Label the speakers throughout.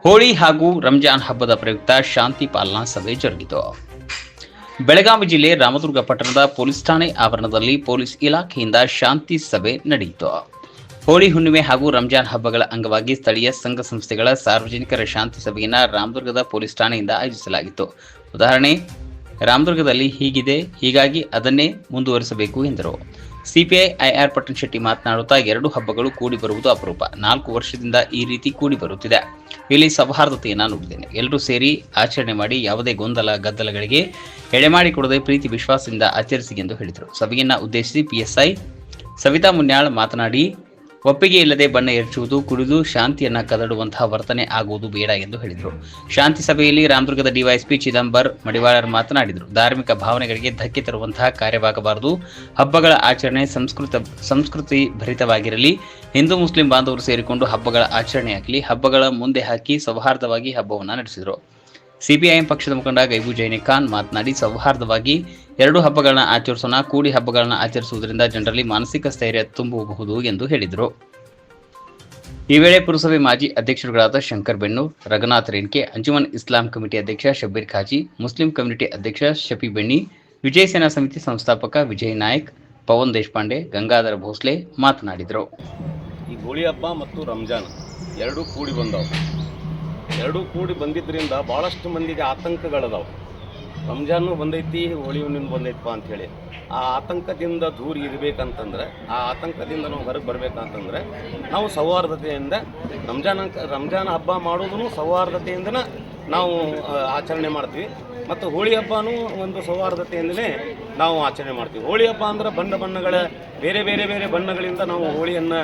Speaker 1: ಹೋಳಿ ಹಾಗೂ ರಂಜಾನ್ ಹಬ್ಬದ ಪ್ರಯುಕ್ತ ಶಾಂತಿ ಪಾಲನಾ ಸಭೆ ಜರುಗಿತು. ಬೆಳಗಾವಿ ಜಿಲ್ಲೆ ರಾಮದುರ್ಗ ಪಟ್ಟಣದ ಪೊಲೀಸ್ ಠಾಣೆ ಆವರಣದಲ್ಲಿ ಪೊಲೀಸ್ ಇಲಾಖೆಯಿಂದ ಶಾಂತಿ ಸಭೆ ನಡೆಯಿತು. ಹೋಳಿ ಹುಣ್ಣಿಮೆ ಹಾಗೂ ರಂಜಾನ್ ಹಬ್ಬಗಳ ಅಂಗವಾಗಿ ಸ್ಥಳೀಯ ಸಂಘ ಸಂಸ್ಥೆಗಳ ಸಾರ್ವಜನಿಕರ ಶಾಂತಿ ಸಭೆಯನ್ನು ರಾಮದುರ್ಗದ ಪೊಲೀಸ್ ಠಾಣೆಯಿಂದ ಆಯೋಜಿಸಲಾಗಿತ್ತು. ಉದಾಹರಣೆ, ರಾಮದುರ್ಗದಲ್ಲಿ ಹೀಗಿದೆ, ಹೀಗಾಗಿ ಅದನ್ನೇ ಮುಂದುವರಿಸಬೇಕು ಎಂದರು. ಸಿಪಿಐ ಐಆರ್ ಪಟ್ಟಣಶೆಟ್ಟಿ ಮಾತನಾಡುತ್ತಾ, ಎರಡು ಹಬ್ಬಗಳು ಕೂಡಿ ಬರುವುದು ಅಪರೂಪ. 4 ವರ್ಷದಿಂದ ಈ ರೀತಿ ಕೂಡಿ ಬರುತ್ತಿದೆ. ಇಲ್ಲಿ ಸೌಹಾರ್ದತೆಯನ್ನು ನೋಡಿದ್ದೇನೆ. ಎಲ್ಲರೂ ಸೇರಿ ಆಚರಣೆ ಮಾಡಿ ಯಾವುದೇ ಗೊಂದಲ ಗದ್ದಲಗಳಿಗೆ ಎಡೆಮಾಡಿಕೊಡದೆ ಪ್ರೀತಿ ವಿಶ್ವಾಸದಿಂದ ಆಚರಿಸಿ ಎಂದು ಹೇಳಿದರು. ಸಭೆಯನ್ನು ಉದ್ದೇಶಿಸಿ ಪಿಎಸ್ಐ ಸವಿತಾ ಮುನ್ಯಾಳ್ ಮಾತನಾಡಿ, ಒಪ್ಪಿಗೆ ಇಲ್ಲದೆ ಬಣ್ಣ ಎರಚುವುದು, ಕುಡಿದು ಶಾಂತಿಯನ್ನು ಕದಡುವಂತಹ ವರ್ತನೆ ಆಗುವುದು ಬೇಡ ಎಂದು ಹೇಳಿದರು. ಶಾಂತಿ ಸಭೆಯಲ್ಲಿ ರಾಮದುರ್ಗದ ಡಿವೈಎಸ್ಪಿ ಚಿದಂಬರ್ ಮಡಿವಾಳರ್ ಮಾತನಾಡಿದರು. ಧಾರ್ಮಿಕ ಭಾವನೆಗಳಿಗೆ ಧಕ್ಕೆ ತರುವಂತಹ ಕಾರ್ಯವಾಗಬಾರದು. ಹಬ್ಬಗಳ ಆಚರಣೆ ಸಂಸ್ಕೃತಿ ಭರಿತವಾಗಿರಲಿ. ಹಿಂದೂ ಮುಸ್ಲಿಂ ಬಾಂಧವರು ಸೇರಿಕೊಂಡು ಹಬ್ಬಗಳ ಆಚರಣೆಯಾಗಲಿ. ಹಬ್ಬಗಳ ಮುಂದೆ ಹಾಕಿ ಸೌಹಾರ್ದವಾಗಿ ಹಬ್ಬವನ್ನು ನಡೆಸಿದರು. ಸಿಪಿಐಎಂ ಪಕ್ಷದ ಮುಖಂಡ ಗೈಬು ಜೈನೆ ಖಾನ್ ಮಾತನಾಡಿ, ಸೌಹಾರ್ದವಾಗಿ ಎರಡು ಹಬ್ಬಗಳನ್ನ ಆಚರಿಸೋಣ. ಕೂಡಿ ಹಬ್ಬಗಳನ್ನ ಆಚರಿಸುವುದರಿಂದ ಜನರಲ್ಲಿ ಮಾನಸಿಕ ಸ್ಥೈರ್ಯ ತುಂಬಬಹುದು ಎಂದು ಹೇಳಿದರು. ಈ ವೇಳೆ ಪುರಸಭೆ ಮಾಜಿ ಅಧ್ಯಕ್ಷರುಗಳಾದ ಶಂಕರ್ ಬೆನ್ನೂರ್, ರಘುನಾಥ್ ರೇಣ್ಕೆ, ಅಂಜುಮನ್ ಇಸ್ಲಾಂ ಕಮಿಟಿ ಅಧ್ಯಕ್ಷ ಶಬ್ಬೀರ್ ಖಾಜಿ, ಮುಸ್ಲಿಂ ಕಮ್ಯುನಿಟಿ ಅಧ್ಯಕ್ಷ ಶಫಿ ಬೆಣ್ಣಿ, ವಿಜಯ ಸೇನಾ ಸಮಿತಿ ಸಂಸ್ಥಾಪಕ ವಿಜಯ್ ನಾಯಕ್, ಪವನ್ ದೇಶಪಾಂಡೆ, ಗಂಗಾಧರ ಭೋಸ್ಲೆ ಮಾತನಾಡಿದರು.
Speaker 2: ಈ ಹೋಳಿ ಹಬ್ಬ ಮತ್ತು ರಂಜಾನ್ ಎರಡೂ ಕೂಡಿ ಬಂದಿದ್ದರಿಂದ ಭಾಳಷ್ಟು ಮಂದಿಗೆ ಆತಂಕಗಳದಾವೆ. ರಂಜಾನು ಬಂದೈತಿ, ಹೋಳಿ ಹುಣ್ಣಿಮೆ ಬಂದೈತಪ್ಪ ಅಂಥೇಳಿ ಆ ಆತಂಕದಿಂದ ದೂರ ಇರಬೇಕಂತಂದ್ರೆ, ಆ ಆತಂಕದಿಂದ ನಾವು ಹೊರಗೆ ಬರಬೇಕಂತಂದ್ರೆ ನಾವು ಸೌಹಾರ್ದತೆಯಿಂದ ರಂಜಾನ್ ಹಬ್ಬ ಮಾಡೋದನ್ನು ಸೌಹಾರ್ದತೆಯಿಂದನೇ ನಾವು ಆಚರಣೆ ಮಾಡ್ತೀವಿ. ಮತ್ತು ಹೋಳಿ ಹಬ್ಬನೂ ಒಂದು ಸೌಹಾರ್ದತೆಯಿಂದಲೇ ನಾವು ಆಚರಣೆ ಮಾಡ್ತೀವಿ. ಹೋಳಿ ಹಬ್ಬ ಅಂದ್ರೆ ಬಣ್ಣಗಳ ಬೇರೆ ಬಣ್ಣಗಳಿಂದ ನಾವು ಹೋಳಿಯನ್ನು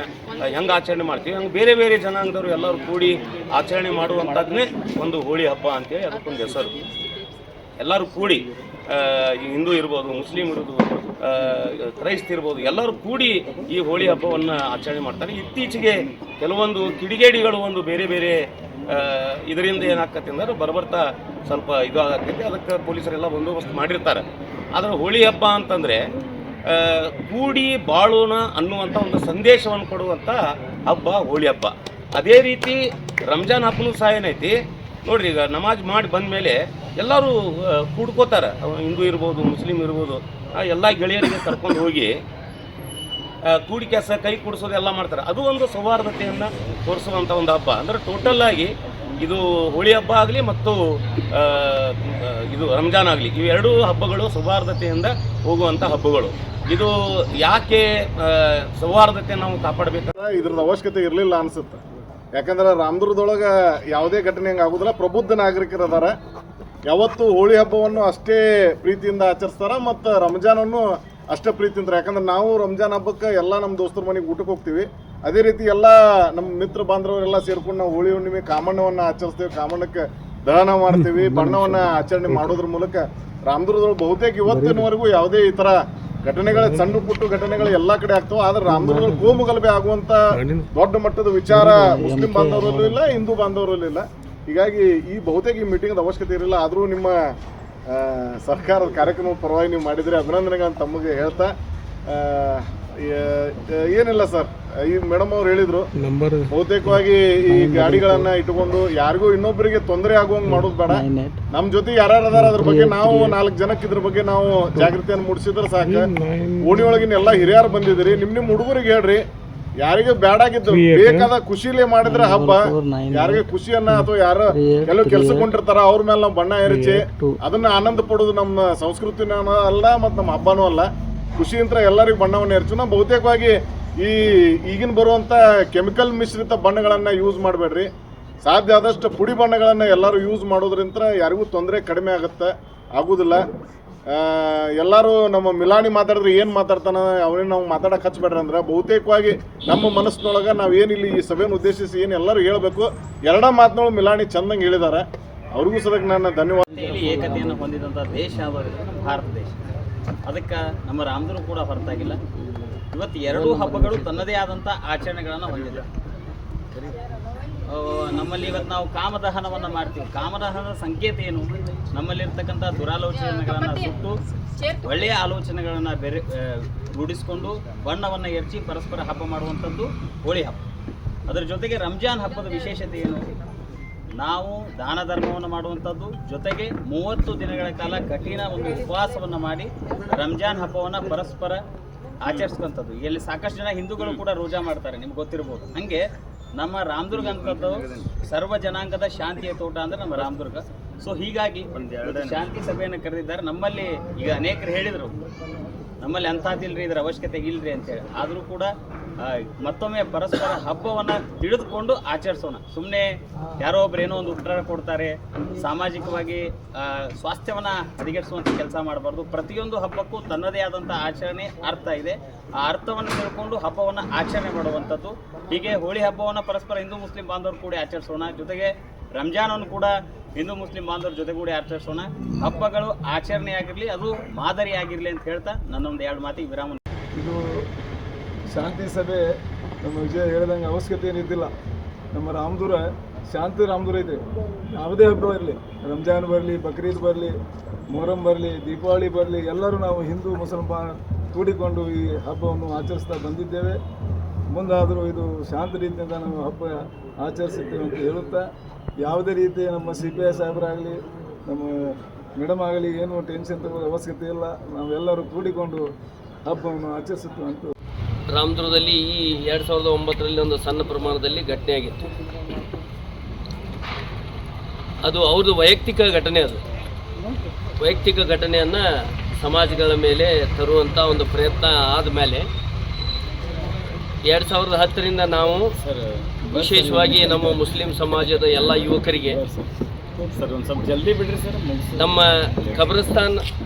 Speaker 2: ಹೆಂಗೆ ಆಚರಣೆ ಮಾಡ್ತೀವಿ, ಹಂಗೆ ಬೇರೆ ಜನಾಂಗದವರು ಎಲ್ಲರೂ ಕೂಡಿ ಆಚರಣೆ ಮಾಡುವಂಥದ್ದನ್ನೇ ಒಂದು ಹೋಳಿ ಹಬ್ಬ ಅಂತೇಳಿ ಅದಕ್ಕೊಂದು ಹೆಸರು. ಎಲ್ಲರೂ ಕೂಡಿ, ಹಿಂದೂ ಇರ್ಬೋದು, ಮುಸ್ಲಿಂ ಇರ್ಬೋದು, ಕ್ರೈಸ್ತ ಇರ್ಬೋದು, ಎಲ್ಲರೂ ಕೂಡಿ ಈ ಹೋಳಿ ಹಬ್ಬವನ್ನು ಆಚರಣೆ ಮಾಡ್ತಾರೆ. ಇತ್ತೀಚೆಗೆ ಕೆಲವೊಂದು ಕಿಡಿಗೇಡಿಗಳು ಒಂದು ಬೇರೆ ಇದರಿಂದ ಏನಾಗ್ತೈತೆ ಅಂದ್ರೆ ಬರ್ತಾ ಸ್ವಲ್ಪ ಇದು ಆಗತ್ತೈತಿ. ಅದಕ್ಕೆ ಪೊಲೀಸರೆಲ್ಲ ಬಂದೋಬಸ್ತ್ ಮಾಡಿರ್ತಾರೆ. ಆದರೆ ಹೋಳಿ ಹಬ್ಬ ಅಂತಂದರೆ ಕೂಡಿ ಬಾಳೋಣ ಅನ್ನುವಂಥ ಒಂದು ಸಂದೇಶವನ್ನು ಕೊಡುವಂಥ ಹಬ್ಬ ಹೋಳಿ ಹಬ್ಬ. ಅದೇ ರೀತಿ ರಂಜಾನ್ ಹಬ್ಬನೂ ಸಹ ಏನೈತಿ ನೋಡ್ರಿ, ಈಗ ನಮಾಜ್ ಮಾಡಿ ಬಂದ ಮೇಲೆ ಎಲ್ಲರೂ ಕೂಡ್ಕೋತಾರೆ. ಹಿಂದೂ ಇರ್ಬೋದು, ಮುಸ್ಲಿಂ ಇರ್ಬೋದು, ಎಲ್ಲ ಗೆಳೆಯರಿಗೆ ಕರ್ಕೊಂಡು ಹೋಗಿ ಕೂಡಿ ಕೆಲಸ ಕೈ ಕೂಡಿಸೋದು ಎಲ್ಲ ಮಾಡ್ತಾರೆ. ಅದು ಒಂದು ಸೌಹಾರ್ದತೆಯನ್ನು ತೋರಿಸುವಂಥ ಒಂದು ಹಬ್ಬ. ಅಂದರೆ ಟೋಟಲ್ಲಾಗಿ ಇದು ಹೋಳಿ ಹಬ್ಬ ಆಗಲಿ ಮತ್ತು ಇದು ರಂಜಾನ್ ಆಗಲಿ, ಇವೆರಡೂ ಹಬ್ಬಗಳು ಸೌಹಾರ್ದತೆಯಿಂದ ಹೋಗುವಂಥ ಹಬ್ಬಗಳು. ಇದು ಯಾಕೆ ಸೌಹಾರ್ದತೆ ನಾವು ಕಾಪಾಡಬೇಕಂದ್ರೆ
Speaker 3: ಇದ್ರದ್ದು ಅವಶ್ಯಕತೆ ಇರಲಿಲ್ಲ ಅನಿಸುತ್ತೆ. ಯಾಕಂದ್ರೆ ರಾಮದುರ್ಗದೊಳಗೆ ಯಾವುದೇ ಘಟನೆ ಹಂಗೆ ಆಗೋದಿಲ್ಲ. ಪ್ರಬುದ್ಧ ನಾಗರಿಕರು ಅದಾರ. ಯಾವತ್ತು ಹೋಳಿ ಹಬ್ಬವನ್ನು ಅಷ್ಟೇ ಪ್ರೀತಿಯಿಂದ ಆಚರಿಸ್ತಾರೆ ಮತ್ತು ರಂಜಾನನ್ನು ಅಷ್ಟೇ ಪ್ರೀತಿಯಿಂದ. ಯಾಕಂದ್ರೆ ನಾವು ರಂಜಾನ್ ಹಬ್ಬಕ್ಕೆ ಎಲ್ಲ ನಮ್ಮ ದೋಸ್ತರ ಮನೆಗೆ ಊಟಕ್ಕೆ ಹೋಗ್ತೀವಿ. ಅದೇ ರೀತಿ ಎಲ್ಲ ನಮ್ಮ ಮಿತ್ರ ಬಾಂಧವರೆಲ್ಲ ಸೇರ್ಕೊಂಡು ನಾವು ಹೋಳಿ ಹುಣ್ಣಿಮೆ ಕಾಮಣ್ಣವನ್ನು ಆಚರಿಸ್ತೀವಿ. ಕಾಮಣ್ಣಕ್ಕೆ ದಹನ ಮಾಡ್ತೀವಿ. ಬಣ್ಣವನ್ನು ಆಚರಣೆ ಮಾಡೋದ್ರ ಮೂಲಕ ರಾಮದುರ್ಗದೊಳಗೆ ಬಹುತೇಕ ಇವತ್ತಿನವರೆಗೂ ಯಾವುದೇ ಈ ಥರ ಘಟನೆಗಳು, ಸಣ್ಣ ಪುಟ್ಟ ಘಟನೆಗಳು ಎಲ್ಲ ಕಡೆ ಆಗ್ತವೆ. ಆದ್ರೆ ರಾಮದುರ್ಗದಲ್ಲಿ ಕೋಮುಗಲಭೆ ಆಗುವಂಥ ದೊಡ್ಡ ಮಟ್ಟದ ವಿಚಾರ ಮುಸ್ಲಿಂ ಬಾಂಧವರಲ್ಲೂ ಇಲ್ಲ, ಹಿಂದೂ ಬಾಂಧವರಲ್ಲೂ ಇಲ್ಲ. ಹೀಗಾಗಿ ಈ ಬಹುತೇಕ ಈ ಮೀಟಿಂಗ್ದ ಅವಶ್ಯಕತೆ ಇರಲಿಲ್ಲ. ಆದರೂ ನಿಮ್ಮ ಸರ್ಕಾರದ ಕಾರ್ಯಕ್ರಮದ ಪರವಾಗಿ ನೀವು ಮಾಡಿದರೆ ಅಭಿನಂದನೆಗಳನ್ನು ತಮಗೆ ಹೇಳ್ತಾ, ಏನಿಲ್ಲ ಸರ್, ಈ ಮೇಡಮ್ ಅವ್ರು ಹೇಳಿದ್ರು ಬಹುತೇಕವಾಗಿ ಈ ಗಾಡಿಗಳನ್ನ ಇಟ್ಕೊಂಡು ಯಾರಿಗೂ ಇನ್ನೊಬ್ಬರಿಗೆ ತೊಂದರೆ ಆಗುವಂಗೆ ಮಾಡೋದು ಬೇಡ. ನಮ್ಮ ಜೊತೆ ಯಾರು ಅದಾರ ಅದ್ರ ಬಗ್ಗೆ ನಾವು 4 ಜನಕ್ಕೆ ಇದ್ರ ಬಗ್ಗೆ ನಾವು ಜಾಗೃತಿಯನ್ನು ಮೂಡಿಸಿದ್ರೆ ಸಾಕು. ಓಣಿಯೊಳಗಿನ ಎಲ್ಲ ಹಿರಿಯರು ಬಂದಿದ್ದೀರಿ. ನಿಮ್ಮ ಹುಡುಗರಿಗೆ ಹೇಳ್ರಿ, ಯಾರಿಗೆ ಬ್ಯಾಡಾಗಿದ್ದು ಬೇಕಾದ ಖುಷಿಲೇ ಮಾಡಿದ್ರೆ ಹಬ್ಬ. ಯಾರಿಗೆ ಖುಷಿಯನ್ನ ಅಥವಾ ಯಾರು ಕೆಲವು ಕೆಲ್ಸಕೊಂಡಿರ್ತಾರ ಅವ್ರ ಮೇಲೆ ನಾವು ಬಣ್ಣ ಎರಚಿ ಅದನ್ನ ಆನಂದ ಪಡೋದು ನಮ್ಮ ಸಂಸ್ಕೃತಿನ ಅಲ್ಲ ಮತ್ತು ನಮ್ಮ ಹಬ್ಬನೂ ಅಲ್ಲ. ಖುಷಿಯಿಂದ ಎಲ್ಲರಿಗೂ ಬಣ್ಣವನ್ನು ಎರಚು. ನಾವು ಬಹುತೇಕವಾಗಿ ಈಗಿನ ಬರುವಂಥ ಕೆಮಿಕಲ್ ಮಿಶ್ರಿತ ಬಣ್ಣಗಳನ್ನು ಯೂಸ್ ಮಾಡಬೇಡ್ರಿ. ಸಾಧ್ಯ ಆದಷ್ಟು ಪುಡಿ ಬಣ್ಣಗಳನ್ನು ಎಲ್ಲರೂ ಯೂಸ್ ಮಾಡೋದ್ರಿಂದ ಯಾರಿಗೂ ತೊಂದರೆ ಕಡಿಮೆ ಆಗೋದಿಲ್ಲ. ಎಲ್ಲರೂ ನಮ್ಮ ಮಿಲಾನಿ ಮಾತಾಡಿದ್ರೆ ಏನು ಮಾತಾಡ್ತಾನೆ ಅವನೇನು ನಾವು ಮಾತಾಡೋಕೆ ಹಚ್ಚಬೇಡ್ರಿ ಅಂದ್ರೆ ಬಹುತೇಕವಾಗಿ ನಮ್ಮ ಮನಸ್ಸಿನೊಳಗೆ ನಾವು ಏನಿಲ್ಲಿ ಈ ಸಭೆಯನ್ನು ಉದ್ದೇಶಿಸಿ ಏನು ಎಲ್ಲರೂ ಹೇಳಬೇಕು. ಎರಡ ಮಾತಿನೊಳಗೆ ಮಿಲಾನಿ ಚಂದಂಗೆ ಹೇಳಿದ್ದಾರೆ. ಅವ್ರಿಗೂ ಸದಕ್ಕೆ ನನ್ನ ಧನ್ಯವಾದ.
Speaker 1: ಏಕತೆಯನ್ನು ಹೊಂದಿದಂಥ ದೇಶ ಭಾರತ ದೇಶ. ಅದಕ್ಕೆ ನಮ್ಮ ರಾಮದುರ್ಗ ಕೂಡ ಹೊರತಾಗಿಲ್ಲ. ಇವತ್ತು ಎರಡೂ ಹಬ್ಬಗಳು ತನ್ನದೇ ಆದಂಥ ಆಚರಣೆಗಳನ್ನು ಹೊಂದಿದೆ. ನಮ್ಮಲ್ಲಿ ಇವತ್ತು ನಾವು ಕಾಮದಹನವನ್ನು ಮಾಡ್ತೀವಿ. ಕಾಮದಹನದ ಸಂಕೇತ ಏನು? ನಮ್ಮಲ್ಲಿರ್ತಕ್ಕಂಥ ದುರಾಲೋಚನೆಗಳನ್ನು ಸುಟ್ಟು ಒಳ್ಳೆಯ ಆಲೋಚನೆಗಳನ್ನು ರೂಢಿಸಿಕೊಂಡು ಬಣ್ಣವನ್ನು ಎರಚಿ ಪರಸ್ಪರ ಹಬ್ಬ ಮಾಡುವಂಥದ್ದು ಹೋಳಿ ಹಬ್ಬ. ಅದರ ಜೊತೆಗೆ ರಂಜಾನ್ ಹಬ್ಬದ ವಿಶೇಷತೆ ಏನು?
Speaker 4: ನಾವು ದಾನ ಧರ್ಮವನ್ನು ಮಾಡುವಂಥದ್ದು, ಜೊತೆಗೆ 30 ದಿನಗಳ ಕಾಲ ಕಠಿಣ ಒಂದು ಉಪವಾಸವನ್ನು ಮಾಡಿ ರಂಜಾನ್ ಹಬ್ಬವನ್ನು ಪರಸ್ಪರ ಆಚರಿಸುವಂಥದ್ದು. ಇಲ್ಲಿ ಸಾಕಷ್ಟು ಜನ ಹಿಂದೂಗಳು ಕೂಡ ರೋಜಾ ಮಾಡ್ತಾರೆ, ನಿಮ್ಗೆ ಗೊತ್ತಿರ್ಬೋದು. ಹಾಗೆ ನಮ್ಮ ರಾಮದುರ್ಗ ಅಂತದ್ದು ಸರ್ವ ಜನಾಂಗದ ಶಾಂತಿಯ ತೋಟ ಅಂದರೆ ನಮ್ಮ ರಾಮದುರ್ಗ. ಸೊ ಹೀಗಾಗಿ ಶಾಂತಿ ಸಭೆಯನ್ನು ಕರೆದಿದ್ದಾರೆ. ನಮ್ಮಲ್ಲಿ ಈಗ ಅನೇಕರು ಹೇಳಿದರು ನಮ್ಮಲ್ಲಿ ಅಂಥದ್ದಿಲ್ರಿ, ಇದರ ಅವಶ್ಯಕತೆ ಇಲ್ಲರಿ ಅಂತೇಳಿ. ಆದರೂ ಕೂಡ ಮತ್ತೊಮ್ಮೆ ಪರಸ್ಪರ ಹಬ್ಬವನ್ನು ತಿಳಿದುಕೊಂಡು ಆಚರಿಸೋಣ. ಸುಮ್ಮನೆ ಯಾರೋ ಒಬ್ರು ಏನೋ ಒಂದು ಉತ್ತರ ಕೊಡ್ತಾರೆ, ಸಾಮಾಜಿಕವಾಗಿ ಸ್ವಾಸ್ಥ್ಯವನ್ನು ಹದಗೆಡಿಸುವಂಥ ಕೆಲಸ ಮಾಡಬಾರ್ದು. ಪ್ರತಿಯೊಂದು ಹಬ್ಬಕ್ಕೂ ತನ್ನದೇ ಆದಂಥ ಆಚರಣೆ ಅರ್ಥ ಇದೆ. ಆ ಅರ್ಥವನ್ನು ತಿಳ್ಕೊಂಡು ಹಬ್ಬವನ್ನು ಆಚರಣೆ ಮಾಡುವಂಥದ್ದು. ಹೀಗೆ ಹೋಳಿ ಹಬ್ಬವನ್ನು ಪರಸ್ಪರ ಹಿಂದೂ ಮುಸ್ಲಿಂ ಬಾಂಧವರು ಕೂಡಿ ಆಚರಿಸೋಣ. ಜೊತೆಗೆ ರಂಜಾನನ್ನು ಕೂಡ ಹಿಂದೂ ಮುಸ್ಲಿಂ ಬಾಂಧವರು ಜೊತೆಗೂಡಿ ಆಚರಿಸೋಣ. ಹಬ್ಬಗಳು ಆಚರಣೆ ಆಗಿರಲಿ, ಅದು ಮಾದರಿ ಆಗಿರಲಿ ಅಂತ ಹೇಳ್ತಾ ನನ್ನೊಂದು 2 ಮಾತಿಗೆ ವಿರಾಮ.
Speaker 5: ಇದು ಶಾಂತಿ ಸಭೆ ನಮ್ಮ ವಿಜಯ ಹೇಳಿದಂಗೆ ಅವಶ್ಯಕತೆ ಏನಿದ್ದಿಲ್ಲ. ನಮ್ಮ ರಾಮದುರ ಶಾಂತಿ ರಾಮದುರ ಇದೆ. ಯಾವುದೇ ಹಬ್ಬ ಇರಲಿ, ರಂಜಾನ್ ಬರಲಿ, ಬಕ್ರೀದ್ ಬರಲಿ, ಮೊಹರಂ ಬರಲಿ, ದೀಪಾವಳಿ ಬರಲಿ, ಎಲ್ಲರೂ ನಾವು ಹಿಂದೂ ಮುಸಲ್ಮಾನ ಕೂಡಿಕೊಂಡು ಈ ಹಬ್ಬವನ್ನು ಆಚರಿಸ್ತಾ ಬಂದಿದ್ದೇವೆ. ಮುಂದಾದರೂ ಇದು ಶಾಂತ ರೀತಿಯಿಂದ ನಾವು ಹಬ್ಬ ಆಚರಿಸುತ್ತೇವೆ ಅಂತ ಹೇಳುತ್ತಾ, ಯಾವುದೇ ರೀತಿ ನಮ್ಮ CPI ಸಾಹೇಬರಾಗಲಿ, ನಮ್ಮ ಮೇಡಮ್ ಆಗಲಿ ಏನು ಟೆನ್ಷನ್ ತಗೊಳ್ಳೋ ಅವಶ್ಯಕತೆ ಇಲ್ಲ. ನಾವೆಲ್ಲರೂ ಕೂಡಿಕೊಂಡು ಹಬ್ಬವನ್ನು ಆಚರಿಸುತ್ತೇವೆ ಅಂತ.
Speaker 6: ರಾಮದುರ್ಗದಲ್ಲಿ ಈ 2009ರಲ್ಲಿ ಒಂದು ಸಣ್ಣ ಪ್ರಮಾಣದಲ್ಲಿ ಘಟನೆಯಾಗಿತ್ತು. ಅದು ಅವ್ರದ್ದು ವೈಯಕ್ತಿಕ ಘಟನೆ. ಅದು ವೈಯಕ್ತಿಕ ಘಟನೆಯನ್ನು ಸಮಾಜಗಳ ಮೇಲೆ ತರುವಂಥ ಒಂದು ಪ್ರಯತ್ನ ಆದಮೇಲೆ 2010ರಿಂದ ನಾವು ವಿಶೇಷವಾಗಿ ನಮ್ಮ ಮುಸ್ಲಿಂ ಸಮಾಜದ ಎಲ್ಲ ಯುವಕರಿಗೆ ನಮ್ಮ ಖಬ್ರಸ್ತಾನ್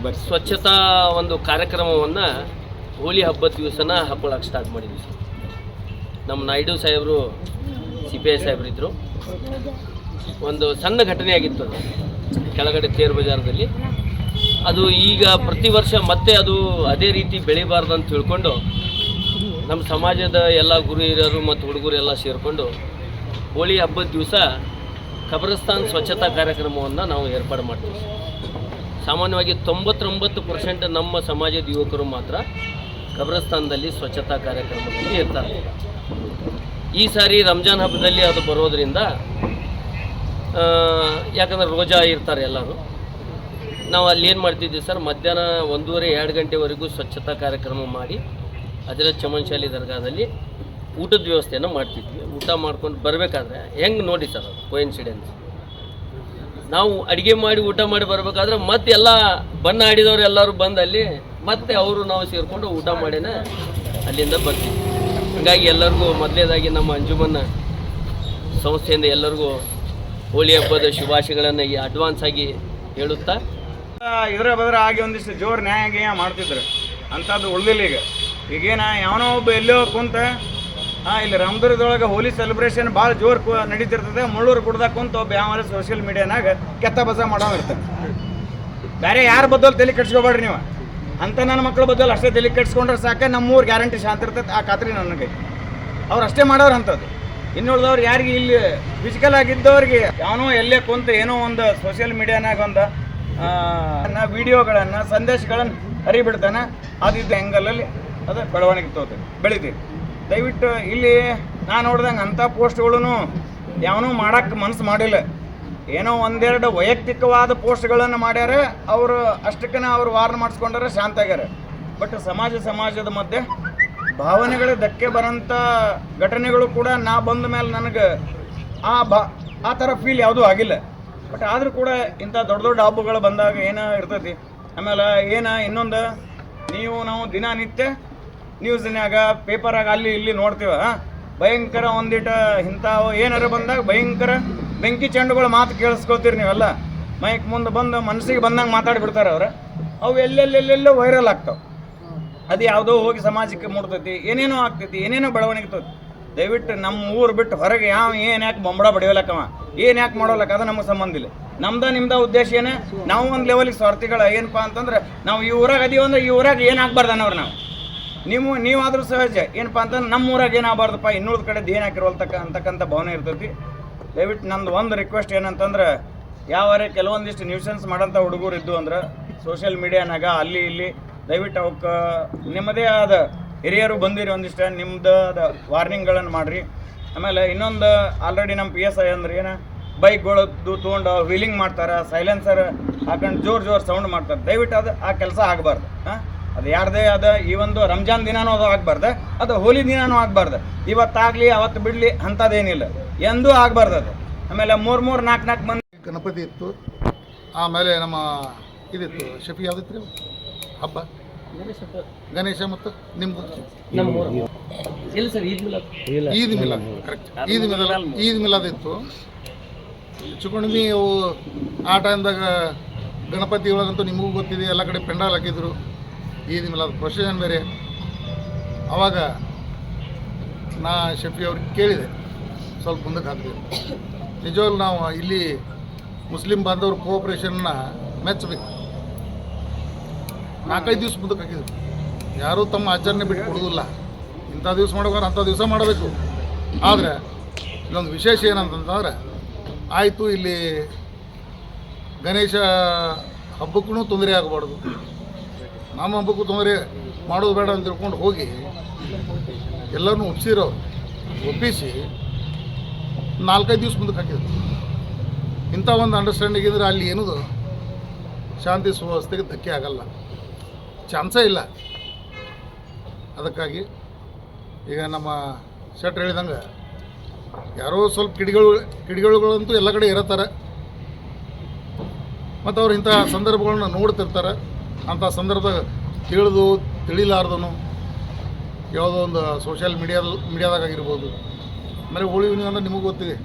Speaker 6: ಸ್ವಚ್ಛತಾ ಒಂದು ಕಾರ್ಯಕ್ರಮವನ್ನು ಹೋಳಿ ಹಬ್ಬದ ದಿವಸನ ಹಾಕೊಳ್ಳೋಕೆ ಸ್ಟಾರ್ಟ್ ಮಾಡಿದ್ವಿ ಸರ್. ನಮ್ಮ ನಾಯ್ಡು ಸಾಹೇಬರು CPI ಸಾಹೇಬರಿದ್ದರು. ಒಂದು ಸಣ್ಣ ಘಟನೆ ಆಗಿತ್ತು ಅದು ಕೆಳಗಡೆ ತೇರು ಬಜಾರದಲ್ಲಿ. ಅದು ಈಗ ಪ್ರತಿ ವರ್ಷ ಮತ್ತೆ ಅದು ಅದೇ ರೀತಿ ಬೆಳಿಬಾರ್ದು ಅಂತ ತಿಳ್ಕೊಂಡು ನಮ್ಮ ಸಮಾಜದ ಎಲ್ಲ ಗುರು ಹಿರಿಯರು ಮತ್ತು ಹುಡುಗರು ಎಲ್ಲ ಸೇರಿಕೊಂಡು ಹೋಳಿ ಹಬ್ಬದ ದಿವಸ ಖಬ್ರಸ್ತಾನ್ ಸ್ವಚ್ಛತಾ ಕಾರ್ಯಕ್ರಮವನ್ನು ನಾವು ಏರ್ಪಾಡು ಮಾಡ್ತೀವಿ. ಸಾಮಾನ್ಯವಾಗಿ 99% ನಮ್ಮ ಸಮಾಜದ ಯುವಕರು ಮಾತ್ರ ಖಬ್ರಸ್ತಾನದಲ್ಲಿ ಸ್ವಚ್ಛತಾ ಕಾರ್ಯಕ್ರಮದಲ್ಲಿ ಇರ್ತಾರೆ. ಈ ಸಾರಿ ರಂಜಾನ್ ಹಬ್ಬದಲ್ಲಿ ಅದು ಬರೋದರಿಂದ, ಯಾಕಂದರೆ ರೋಜಾ ಇರ್ತಾರೆ ಎಲ್ಲರೂ, ನಾವು ಅಲ್ಲಿ ಏನು ಮಾಡ್ತಿದ್ವಿ ಸರ್, ಮಧ್ಯಾಹ್ನ 1:30-2 ಗಂಟೆವರೆಗೂ ಸ್ವಚ್ಛತಾ ಕಾರ್ಯಕ್ರಮ ಮಾಡಿ ಹಜರತ್ ಚಮನ್ ಶಾಲಿ ದರ್ಗಾದಲ್ಲಿ ಊಟದ ವ್ಯವಸ್ಥೆಯನ್ನು ಮಾಡ್ತಿದ್ವಿ. ಊಟ ಮಾಡ್ಕೊಂಡು ಬರಬೇಕಾದ್ರೆ ಹೆಂಗೆ ನೋಡಿ ಸರ್, ಅದು ಕೋಇನ್ಸಿಡೆನ್ಸ್. ನಾವು ಅಡುಗೆ ಮಾಡಿ ಊಟ ಮಾಡಿ ಬರಬೇಕಾದ್ರೆ ಮತ್ತೆ ಎಲ್ಲ ಬಣ್ಣ ಆಡಿದವರು ಎಲ್ಲರೂ ಬಂದು ಅಲ್ಲಿ ಮತ್ತೆ ಅವರು ನಾವು ಸೇರಿಕೊಂಡು ಊಟ ಮಾಡಿನ ಅಲ್ಲಿಂದ ಬರ್ತೀವಿ. ಹಾಗಾಗಿ ಎಲ್ಲರಿಗೂ ಮೊದಲೇದಾಗಿ ನಮ್ಮ ಅಂಜುಮನ್ನ ಸಂಸ್ಥೆಯಿಂದ ಎಲ್ಲರಿಗೂ ಹೋಳಿ ಹಬ್ಬದ ಶುಭಾಶಯಗಳನ್ನು ಈ ಅಡ್ವಾನ್ಸ್ ಆಗಿ ಹೇಳುತ್ತಾ,
Speaker 7: ಇದರ ಬದರ ಆಗಿ ಒಂದಿಷ್ಟು ಜೋರು ನ್ಯಾಯ ಮಾಡ್ತಿದ್ರು. ಅಂಥದ್ದು ಉಳಿದಿಲ್ಲ. ಈಗೇನ ಯಾವನೋ ಒಬ್ಬ ಎಲ್ಲೋ ಕುಂತ ಇಲ್ಲಿ ರಾಮದುರ್ಗದೊಳಗೆ ಹೋಲಿ ಸೆಲೆಬ್ರೇಷನ್ ಭಾಳ ಜೋರು ನಡೀತಿರ್ತದೆ. ಮುಳ್ಳೂರು ಗುಡ್ದಾಗ ಕುಂತ ಒಬ್ಬ ಯಾವ ಸೋಷಿಯಲ್ ಮೀಡಿಯಾನಾಗ ಕೆತ್ತ ಬಸ ಮಾಡೋ ಇರ್ತಾರೆ. ಬೇರೆ ಯಾರ ಬದಲು ತಲೆ ಕೆಡ್ಸ್ಕೊಬೇಡ್ರಿ ನೀವು. ಅಂತ ನನ್ನ ಮಕ್ಕಳ ಬದಲು ಅಷ್ಟೇ ತಲೆ ಕೆಡ್ಸ್ಕೊಂಡ್ರೆ ಸಾಕೆ, ನಮ್ಮೂರು ಗ್ಯಾರಂಟಿ ಶಾಂತಿ ಇರ್ತದೆ. ಆ ಖಾತ್ರಿ ನನಗೆ ಅವ್ರು ಅಷ್ಟೇ ಮಾಡೋರು ಅಂಥದ್ದು. ಇನ್ನುಳಿದವ್ರು ಯಾರಿಗೆ ಇಲ್ಲಿ ಫಿಸಿಕಲ್ ಆಗಿದ್ದವ್ರಿಗೆ ಯಾವನೋ ಎಲ್ಲೇ ಕುಂತ ಏನೋ ಒಂದು ಸೋಷಿಯಲ್ ಮೀಡಿಯಾನಾಗ ಒಂದು ವಿಡಿಯೋಗಳನ್ನು ಸಂದೇಶಗಳನ್ನು ಹರಿಬಿಡ್ತಾನೆ. ಅದಿದ್ದು ಆ್ಯಂಗಲಲ್ಲಿ ಅದು ಬೆಳವಣಿಗೆ ಬೆಳಿತೀವಿ. ದಯವಿಟ್ಟು ಇಲ್ಲಿ ನಾನು ನೋಡ್ದಂಗೆ ಅಂಥ ಪೋಸ್ಟ್ಗಳೂ ಯಾವನೂ ಮಾಡೋಕ್ಕೆ ಮನಸ್ಸು ಮಾಡಿಲ್ಲ. ಏನೋ ಒಂದೆರಡು ವೈಯಕ್ತಿಕವಾದ ಪೋಸ್ಟ್ಗಳನ್ನು ಮಾಡ್ಯಾರ. ಅವರು ಅಷ್ಟಕ್ಕನ ಅವ್ರು ವಾರ್ನ್ ಮಾಡಿಸ್ಕೊಂಡ್ರೆ ಶಾಂತ ಆಗ್ಯಾರ. ಬಟ್ ಸಮಾಜದ ಮಧ್ಯೆ ಭಾವನೆಗಳು ಧಕ್ಕೆ ಬರೋಂಥ ಘಟನೆಗಳು ಕೂಡ ನಾ ಬಂದ ಮೇಲೆ ನನಗೆ ಆ ಥರ ಫೀಲ್ ಯಾವುದೂ ಆಗಿಲ್ಲ. ಬಟ್ ಆದರೂ ಕೂಡ ಇಂಥ ದೊಡ್ಡ ದೊಡ್ಡ ಹಬ್ಬಗಳು ಬಂದಾಗ ಏನೋ ಇರ್ತೈತಿ. ಆಮೇಲೆ ಇನ್ನೊಂದು ನಾವು ದಿನನಿತ್ಯ ನ್ಯೂಸ್ನ್ಯಾಗ ಪೇಪರಾಗ ಅಲ್ಲಿ ಇಲ್ಲಿ ನೋಡ್ತೀವ, ಭಯಂಕರ ಒಂದಿಟ ಇಂಥವು ಏನಾರ ಬಂದಾಗ ಭಯಂಕರ ಬೆಂಕಿ ಚೆಂಡುಗಳ ಮಾತು ಕೇಳಿಸ್ಕೋತೀರಿ ನೀವೆಲ್ಲ. ಮೈಕ್ ಮುಂದೆ ಬಂದು ಮನಸ್ಸಿಗೆ ಬಂದಂಗೆ ಮಾತಾಡಿಬಿಡ್ತಾರೆ ಅವ್ರು. ಅವು ಎಲ್ಲೆಲ್ಲೆಲ್ಲೆಲ್ಲೋ ವೈರಲ್ ಆಗ್ತಾವೆ. ಅದು ಯಾವುದೋ ಹೋಗಿ ಸಮಾಜಕ್ಕೆ ಮೂಡ್ತೈತಿ, ಏನೇನೋ ಆಗ್ತೈತಿ, ಏನೇನೋ ಬೆಳವಣಿಗೆ ತೋತಿ. ದಯವಿಟ್ಟು ನಮ್ಮ ಊರು ಬಿಟ್ಟು ಹೊರಗೆ ಏನು ಯಾಕೆ ಬೊಂಬಡ ಬಡಿಯೋಲಕ್ಕವ, ಏನು ಯಾಕೆ ಮಾಡೋಲಕ್ಕ, ಅದು ನಮಗೆ ಸಂಬಂಧ ಇಲ್ಲ. ನಿಮ್ದ ಉದ್ದೇಶ ಏನೇ, ನಾವು ಒಂದು ಲೆವೆಲಿಗೆ ಸ್ವಾರ್ಥಿಗಳ ಏನಪ್ಪ ಅಂತಂದ್ರೆ, ನಾವು ಈ ಊರಾಗ ಅದೀವಿ ಅಂದ್ರೆ ಈ ಊರಾಗ ಏನಾಗಬಾರ್ದು ಅನ್ನೋರು ನಾವು. ನೀವಾದರೂ ಸಹಜ ಏನಪ್ಪ ಅಂತಂದ್ರೆ ನಮ್ಮ ಊರಾಗ ಏನಾಗಬಾರ್ದಪ್ಪ, ಇನ್ನೂರ ಕಡೆ ಏನು ಹಾಕಿರೋಲ್ತಕ್ಕ ಅಂತಕ್ಕಂಥ ಭಾವನೆ ಇರ್ತೈತಿ. ದಯವಿಟ್ಟು ನಂದು ಒಂದು ರಿಕ್ವೆಸ್ಟ್ ಏನಂತಂದ್ರೆ, ಯಾವಾರೇ ಕೆಲವೊಂದಿಷ್ಟು ನ್ಯೂಸೆನ್ಸ್ ಮಾಡೋಂಥ ಹುಡುಗರು ಇದ್ದು ಅಂದ್ರೆ ಸೋಷಿಯಲ್ ಮೀಡಿಯಾನಾಗ ಅಲ್ಲಿ ಇಲ್ಲಿ ದಯವಿಟ್ಟು ಅವಕ್ಕೆ ನಿಮ್ಮದೇ ಆದ ಹಿರಿಯರು ಬಂದಿರಿ ಒಂದಿಷ್ಟು ನಿಮ್ಮದು ವಾರ್ನಿಂಗ್ಗಳನ್ನು ಮಾಡಿರಿ. ಆಮೇಲೆ ಇನ್ನೊಂದು ಆಲ್ರೆಡಿ ನಮ್ಮ PSI ಅಂದ್ರೆ ಏನು ಬೈಕ್ಗಳದ್ದು ತೊಗೊಂಡು ವೀಲಿಂಗ್ ಮಾಡ್ತಾರೆ, ಸೈಲೆನ್ಸರ್ ಹಾಕೊಂಡು ಜೋರು ಸೌಂಡ್ ಮಾಡ್ತಾರೆ. ದಯವಿಟ್ಟು ಅದು ಆ ಕೆಲಸ ಆಗಬಾರ್ದು. ಅದು ಯಾರದೇ ಅದ ಈ ಒಂದು ರಂಜಾನ್ ದಿನಾನೂ ಅದು ಆಗಬಾರ್ದು, ಅದು ಹೋಲಿ ದಿನಾನೂ ಆಗಬಾರ್ದು. ಇವತ್ತಾಗಲಿ ಅವತ್ತು ಬಿಡಲಿ ಅಂಥದ್ದೇನಿಲ್ಲ, ಎಂದೂ ಆಗಬಾರ್ದು ಅದು. ಆಮೇಲೆ 3-4 ಮಂದಿ
Speaker 8: ಗಣಪತಿ ಇತ್ತು, ಆಮೇಲೆ ನಮ್ಮ ಇದಿತ್ತು ಶಫಿ ಯಾವುದಿತ್ತು ರೀ ಹಬ್ಬ ಗಣೇಶ ಮತ್ತು ನಿಮ್ದು ಈದ್ ಮಿಲಾದ್ ಕರೆಕ್ಟ್ ಈದ್ ಮಿಲಾದ್ ಇತ್ತು. ಚುಕುಣಿಮಿ ಅವು ಆ ಟೈಮ್ದಾಗ ಗಣಪತಿ ಒಳಗಂತೂ ನಿಮಗೂ ಗೊತ್ತಿದೆ, ಎಲ್ಲ ಕಡೆ ಪೆಂಡಾಲ್ ಹಾಕಿದ್ರು. ಈದ್ ಮಿಲಾದ್ ಪ್ರೊಸೆಷನ್ ಬೇರೆ. ಆವಾಗ ನಾ ಶಫಿ ಅವ್ರಿಗೆ ಕೇಳಿದೆ ಸ್ವಲ್ಪ ಮುಂದಕ್ಕೆ ಹಾಕ್ತೀವಿ. ನಿಜವಾಗ್ಲೂ ನಾವು ಇಲ್ಲಿ ಮುಸ್ಲಿಂ ಬಾಂಧವ್ರ ಕೋಆಪ್ರೇಷನ್ನ ಮೆಚ್ಚಬೇಕು. 4-5 ದಿವಸ ಮುಂದಕ್ಕೆ ಹಾಕಿದ್ರು. ಯಾರೂ ತಮ್ಮ ಆಚರಣೆ ಬಿಟ್ಟು ಕೊಡೋದಿಲ್ಲ. ಇಂಥ ದಿವಸ ಮಾಡ್ಬೇಕಾದ್ರೆ ಅಂಥ ದಿವಸ ಮಾಡಬೇಕು. ಆದರೆ ಇಲ್ಲೊಂದು ವಿಶೇಷ ಏನಂತಂದ್ರೆ, ಆಯಿತು ಇಲ್ಲಿ ಗಣೇಶ ಹಬ್ಬಕ್ಕೂ ತೊಂದರೆ ಆಗಬಾರ್ದು, ನಮ್ಮ ಹಬ್ಬಕ್ಕೂ ತೊಂದರೆ ಮಾಡೋದು ಬೇಡ ಅಂತ ತಿಳ್ಕೊಂಡು ಹೋಗಿ ಎಲ್ಲರನ್ನೂ ಒಪ್ಪಿಸಿ 4-5 ದಿವಸ ಮುಂದಕ್ಕೆ ಹಾಕಿದ್ರು. ಇಂಥ ಒಂದು ಅಂಡರ್ಸ್ಟ್ಯಾಂಡಿಂಗ್ ಇದ್ದರೆ ಅಲ್ಲಿ ಏನದು ಶಾಂತಿ ಸುವ್ಯವಸ್ಥೆಗೆ ಧಕ್ಕೆ ಆಗಲ್ಲ, ಚಾನ್ಸೇ ಇಲ್ಲ. ಅದಕ್ಕಾಗಿ ಈಗ ನಮ್ಮ ಶೆಟ್ರ್ ಹೇಳಿದಂಗೆ ಯಾರೋ ಸ್ವಲ್ಪ ಕಿಡಿಗಳುಗಳಂತೂ ಎಲ್ಲ ಕಡೆ ಇರತ್ತಾರೆ, ಮತ್ತು ಅವ್ರು ಇಂಥ ಸಂದರ್ಭಗಳನ್ನ ನೋಡ್ತಿರ್ತಾರೆ. ಅಂಥ ಸಂದರ್ಭದಾಗ ತಿಳಿಲಾರ್ದನು ಯಾವುದೋ ಒಂದು ಸೋಷಿಯಲ್ ಮೀಡಿಯಾದಾಗ ಆಗಿರ್ಬೋದು. ಆಮೇಲೆ ಹೋಳಿ ಹುಣ್ಣಿಮೆ ಅಂದ್ರೆ ನಿಮಗೆ ಗೊತ್ತಿದೆ.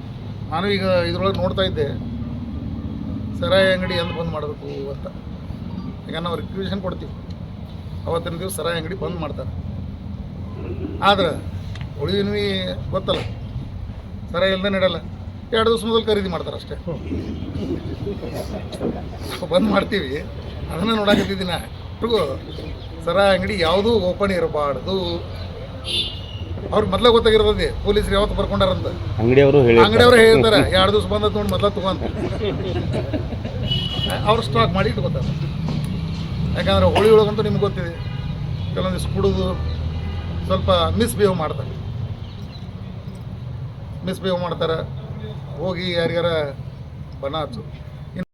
Speaker 8: ನಾನು ಈಗ ಇದ್ರೊಳಗೆ ನೋಡ್ತಾ ಇದ್ದೆ, ಸರಾಯಿ ಅಂಗಡಿ ಎಂದು ಬಂದ್ ಮಾಡಬೇಕು ಅಂತ. ಈಗ ನಾವು ರಿಕ್ವಿಷನ್ ಕೊಡ್ತೀವಿ, ಅವತ್ತಿನ ದಿವಸ ಸರಾಯಿ ಅಂಗಡಿ ಬಂದ್ ಮಾಡ್ತಾರೆ. ಆದ್ರೆ ಹೋಳಿ ಹುಣ್ಣಿಮೆ ಗೊತ್ತಲ್ಲ, ಸರಾಯಿ ಇಲ್ಲದೆ ನಡೆಯಲ್ಲ. 2 ದಿವಸ ಮೊದಲು ಖರೀದಿ ಮಾಡ್ತಾರೆ ಅಷ್ಟೇ. ಬಂದ್ ಮಾಡ್ತೀವಿ, ಅದನ್ನು ನೋಡಾಕತ್ತಿದ್ದೀನಿ ನಾ. ಸರಾಯಿ ಅಂಗಡಿ ಯಾವುದೂ ಓಪನ್ ಇರಬಾರ್ದು. ಅವ್ರಿಗೆ ಮೊದಲೇ ಗೊತ್ತಾಗಿರ್ತದೆ ಪೊಲೀಸರು ಯಾವತ್ತು ಬರ್ಕೊಂಡಾರಂತ. ಅಂಗಡಿಯವರು ಹೇಳ್ತಾರೆ 2 ದಿವಸ ಬಂದದ್ದು ನೋಡಿ ಮೊದಲ ತಗೊಂತ ಅವ್ರು ಸ್ಟಾಕ್ ಮಾಡಿ ಇಟ್ಕೋತಾರೆ. ಯಾಕಂದರೆ ಹೋಳಿ ಒಳಗಂತೂ ನಿಮ್ಗೆ ಗೊತ್ತಿದೆ, ಕೆಲವೊಂದಿಷ್ಟು ಕುಡಿದು ಸ್ವಲ್ಪ ಮಿಸ್ಬಿಹೇವ್ ಮಾಡ್ತಾರೆ. ಹೋಗಿ ಯಾರಿಗಾರ ಬಣ ಹಚ್ಚು